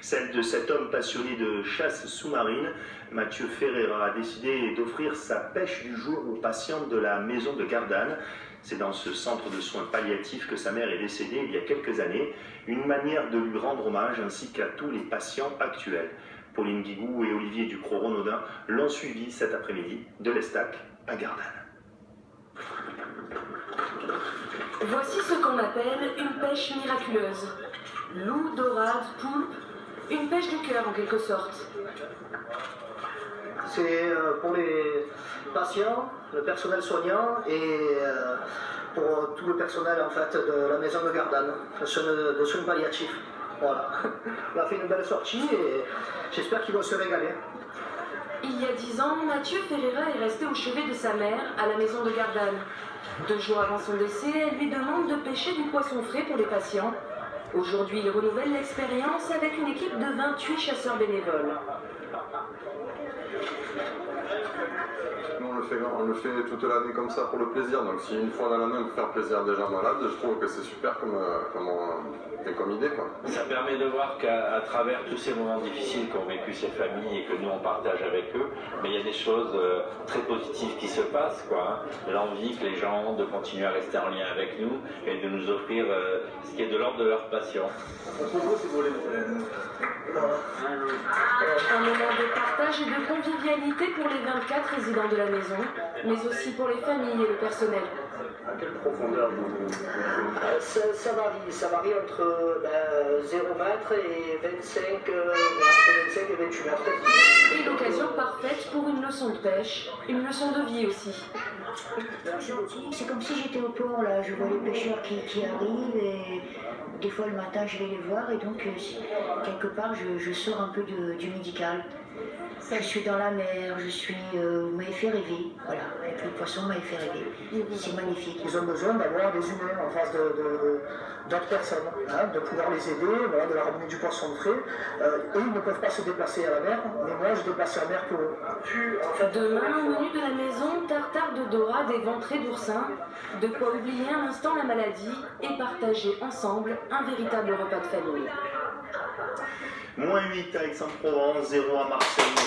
celle de cet homme passionné de chasse sous-marine. Mathieu Ferreira a décidé d'offrir sa pêche du jour aux patients de la maison de Gardanne. C'est dans ce centre de soins palliatifs que sa mère est décédée il y a quelques années. Une manière de lui rendre hommage ainsi qu'à tous les patients actuels. Pauline Guigou et Olivier Ducrot-Renaudin l'ont suivi cet après-midi de l'Estac à Gardanne. Voici ce qu'on appelle une pêche miraculeuse. Loup, dorade, poulpe, une pêche du cœur en quelque sorte. C'est pour les patients, le personnel soignant et pour tout le personnel en fait de la maison de Gardanne, de soins palliatifs. Voilà. On a fait une belle sortie et j'espère qu'ils vont se régaler. Il y a 10 ans, Mathieu Ferreira est resté au chevet de sa mère à la maison de Gardanne. 2 jours avant son décès, elle lui demande de pêcher du poisson frais pour les patients. Aujourd'hui, il renouvelle l'expérience avec une équipe de 28 chasseurs bénévoles. Nous, on le fait toute l'année comme ça pour le plaisir. Donc si une fois dans l'année on peut faire plaisir des gens malades, je trouve que c'est super comme idée, quoi. Ça permet de voir qu'à travers tous ces moments difficiles qu'ont vécu ces familles et que nous on partage avec eux, mais il y a des choses très positives qui se passent, quoi. L'envie que les gens ont de continuer à rester en lien avec nous et de nous offrir ce qui est de l'ordre de leur passion. Un moment de partage et de convivialité pour les 24 résidents de la maison, mais aussi pour les familles et le personnel. À quelle profondeur ça varie entre 0 mètre et 25, entre 25 et 28 mètres. Et l'occasion parfaite pour une leçon de pêche, une leçon de vie aussi. C'est comme si j'étais au port, là, je vois les pêcheurs qui arrivent et des fois le matin je vais les voir et donc quelque part je sors un peu du médical. Je suis dans la mer, vous m'avez fait rêver, voilà, avec le poisson, vous m'avez fait rêver. C'est magnifique. Ils ont besoin d'avoir des humains en face d'autres personnes, hein, de pouvoir les aider, voilà, de leur amener du poisson frais. Eux, ils ne peuvent pas se déplacer à la mer, mais moi, je déplace la mer pour eux. Demain, au menu de la maison, tartare de dorade et ventrée d'oursin. De quoi oublier un instant la maladie et partager ensemble un véritable repas de famille. -8 à Aix-en-Provence, 0 à Marseille.